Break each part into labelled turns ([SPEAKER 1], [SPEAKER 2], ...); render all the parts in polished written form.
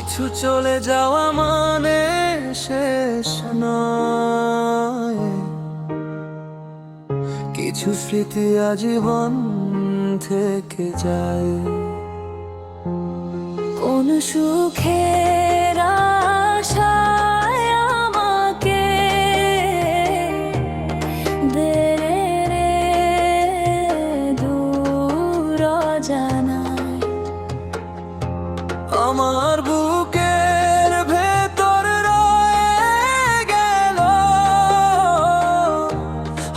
[SPEAKER 1] কিছু চলে যাওয়া মানে শেষ নয়, কিছু স্মৃতি আজীবন থেকে যায়।
[SPEAKER 2] কোন সুখের আশায় আমাকে দে রে দূর জানায়।
[SPEAKER 1] আমার বুকের ভেতর রয়ে গেল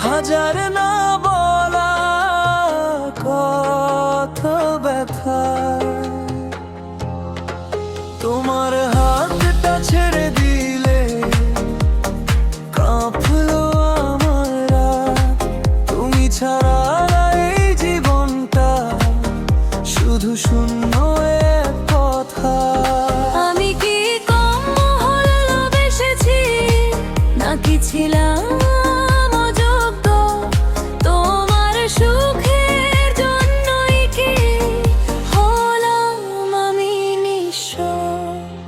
[SPEAKER 1] হাজার না বলা কথা ব্যথা। তোমার হাতটা ছেড়ে দিলে কাঁপলো আমার রাত। তুমি ছাড়া এই জীবনটা শুধু শূন্য এক কথা।
[SPEAKER 2] আমি কি কম ভালোবেসেছি নাকি ছিলাম অযোগ্য? তোমার সুখের জন্যই কি হলাম আমি নিঃস্ব?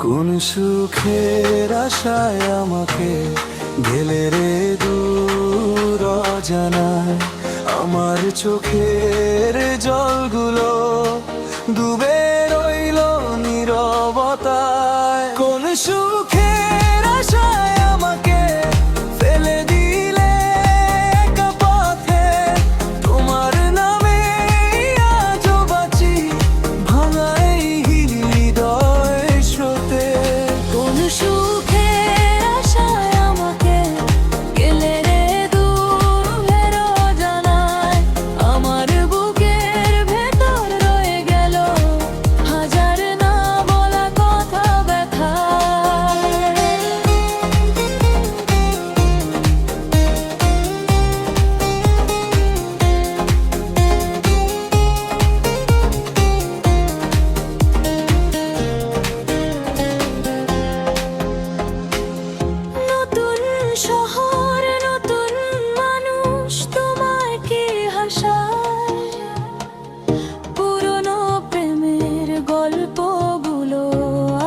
[SPEAKER 1] কোন সুখের আশায় আমাকে গেলে রে দূর অজানায়। আমার চোখের জলগুলো ডুবে রইল নীরবতায়। কোন সুখের আশায় আমাকে ফেলে দিলে একা পথে। তোমার নামে আজও বাঁচি ভাঙা এই হৃদয় স্রোতে।
[SPEAKER 2] কোন সুখের আশায় আমাকে গেলে রে দূরের অজানায়। আমার বুকের ভেতর রয়ে গেল হাজার না বলা কথা ব্যথা। নতুন শহর নতুন মানুষ তোমায় কি হাসায়? পুরনো প্রেমের গল্পগুলো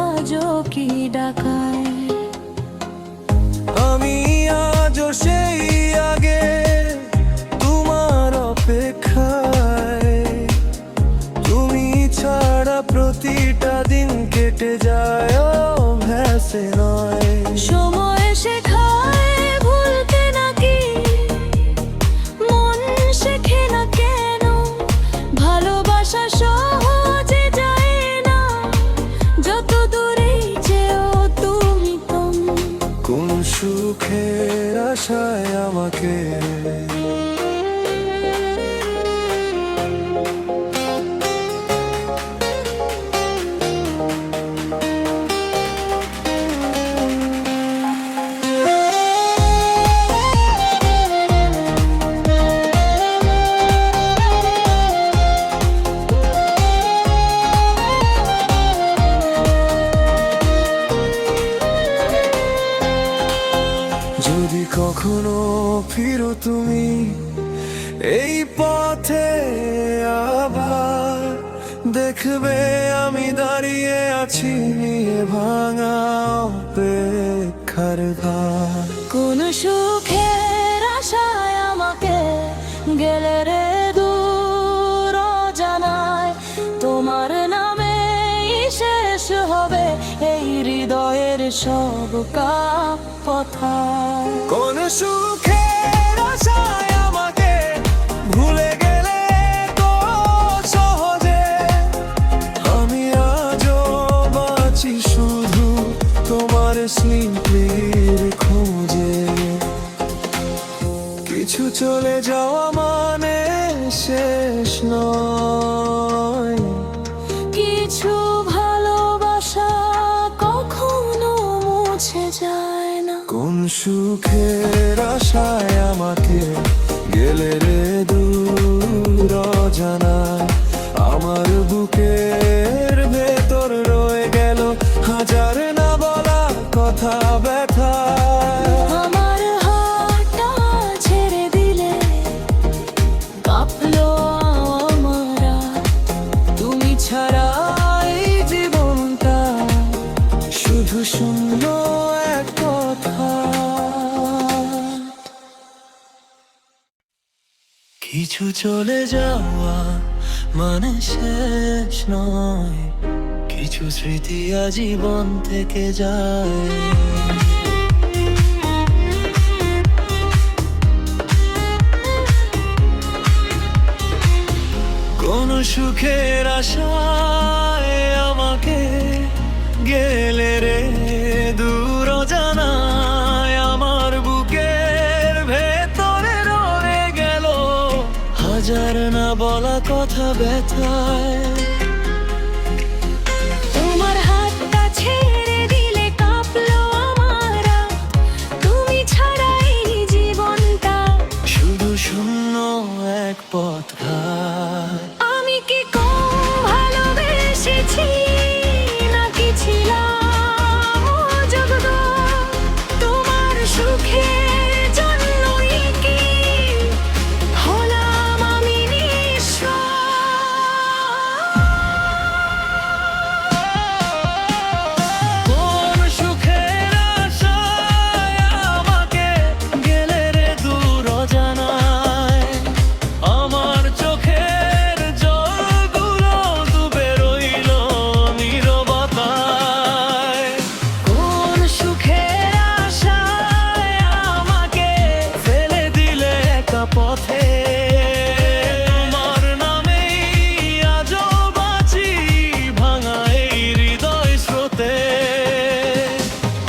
[SPEAKER 2] আজও কি ডাকায়?
[SPEAKER 1] আমি আজও সেই আগে তোমার অপেক্ষায়। তুমি ছাড়া প্রতিটা দিন কেটে যায় অভ্যাসে নয়।
[SPEAKER 2] সময় শেখায় ভুলতে নাকি মন শেখে না কেন? ভালোবাসা সহজে যায় না যত দূরেই যেও তুমি কম।
[SPEAKER 1] কোন সুখের আশায় আমাকে যদি কখনো ফিরো তুমি এই পথে আবার, দেখবে আমি দাঁড়িয়ে আছি নিয়ে ভাঙা অপেক্ষার ভার।
[SPEAKER 2] কোন সুখের আশায় আমাকে গেলে রে দূর জানায়। তোমার নামে শেষ হবে এই হৃদয়ের সব কথা।
[SPEAKER 1] কোন সুখের আশায় আমাকে ভুলে গেলে তো সহজে। আমি আজও বাঁচি শুধু তোমার স্মৃতির খোঁজে। কিছু চলে যাওয়া মানে শেষ নয়,
[SPEAKER 2] কিছু ভালোবাসা কখনো মুছে যায় না।
[SPEAKER 1] কোন সুখের আশায় আমাকে গেলে রে দূর অজানায়। আমার বুকের ভেতর রয়ে গেল হাজার না বলা কথা ব্যথা।
[SPEAKER 2] আমার হাতটা ছেড়ে দিলে কাঁপলো আমার রাত।
[SPEAKER 1] তুমি ছাড়া এই জীবনটা কিছু চলে যাওয়া মানে শেষ নয়, কিছু স্মৃতি আজীবন থেকে যায়। কোন সুখের আশায় আমাকে গেলে রে দূর জানায়, আমার বুকের ভেতরে রয়ে গেল হাজার না বলা কথা ব্যথায়।
[SPEAKER 2] তোমার হাতটা ছেড়ে দিলে কাঁপলো আমার রাত, তুমি ছাড়া এই জীবনটা
[SPEAKER 1] শুধু শূন্য এক পথ ঘাট।
[SPEAKER 2] আমি কি কম ভালোবেসেছি নাকি ছিলাম অযোগ্য? তোমার সুখের জন্যই কি হলাম আমি নিঃস্ব?
[SPEAKER 1] কোন সুখের আশায় আমাকে গেলে রে দূর জানায়, আমার চোখের জলগুলো ডুবে রইল নীরবতায়। কোন সুখের আশায় আমাকে ফেলে দিলে একা পথে, তোমার নামেই আজও বাঁচি ভাঙা এই হৃদয় স্রোতে।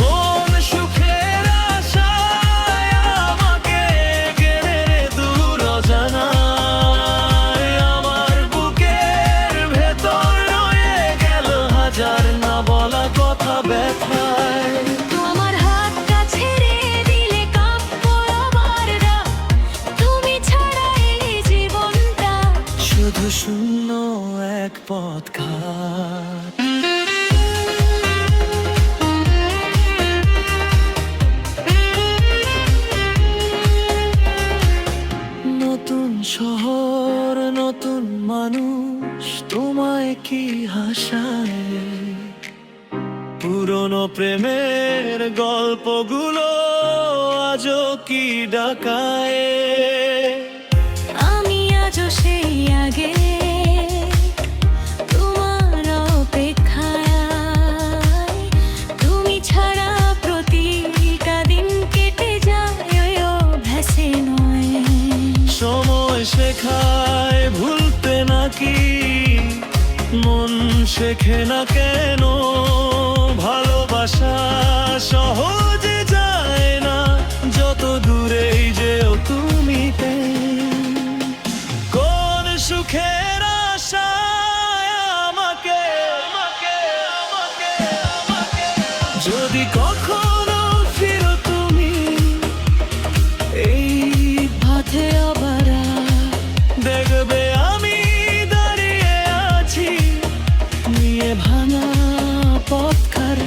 [SPEAKER 1] কোন সুখের আশায় আমাকে গেলে রে দূর জানায়, আমার বুকের ভেতর রয়ে গেল হাজার না বলা কথা ব্যথায়।
[SPEAKER 2] তোমার হাতটা ছেড়ে দিলে কাঁপবো আবার রাত, তুমি ছাড়া এই জীবনটা
[SPEAKER 1] শুধু শূন্য এক পথ ঘাট। নতুন শহর নতুন মানুষ তোমায় কি হাসায়, পুরনো প্রেমের গল্পগুলো আজও কি ডাকায়।
[SPEAKER 2] আমি আজও সেই আগে তোমার অপেক্ষায়, তুমি ছাড়া প্রতিটা দিন কেটে যায় ওই অভ্যাসে নয়।
[SPEAKER 1] সময় শেখায় ভুলতে নাকি মন শেখে না কেন, ভালোবাসা সহজে যায় না যত দূরেই যেও তুমি প্রেম। কোন সুখের আশায় আমাকে যদি কখনো ফিরো তুমি এই
[SPEAKER 2] পথে আবার
[SPEAKER 1] দেখবে আমি দাঁড়িয়ে আছি নিয়ে ভাঙা পথ খারা।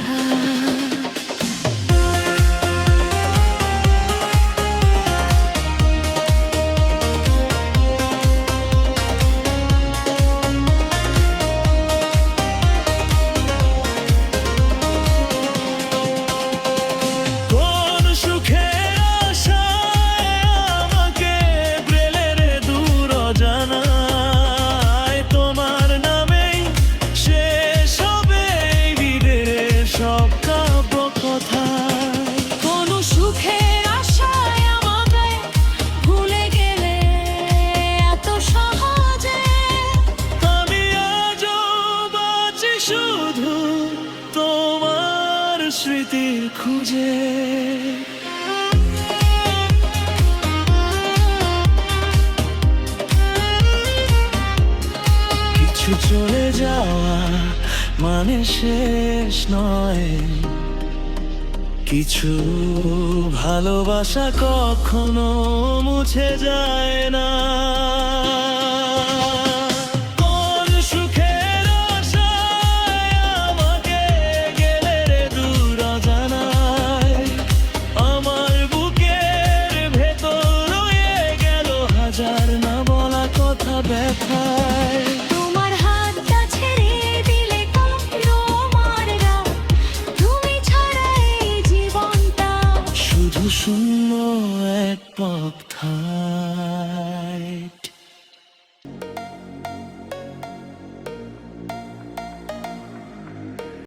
[SPEAKER 1] কোন সুখের আশায় আমাকে গেলে রে দূর জানায়, তোমার নামেই শেষ হবে এই হৃদয়ের সব কাব্য কথা।
[SPEAKER 2] কোন সুখের আশায় আমাকে ভুলে গেলে এত সহজে,
[SPEAKER 1] আমি আজও বাঁচি শুধু তোমার স্মৃতির খুঁজে। কিছু চলে যাওয়া মানে শেষ নয়, কিছু ভালোবাসা কখনো মুছে যায় না। কোন সুখের আশায় আমাকে গেলে রে দূর জানায়, আমার বুকের ভেতর রয়ে গেল হাজার না বলা কথা ব্যথায়।
[SPEAKER 2] তোমার হাতটা ছেড়ে দিলে কাঁপলো আমার রাত, তুমি ছাড়া এই জীবনটা
[SPEAKER 1] শুধু শূন্য এক পথ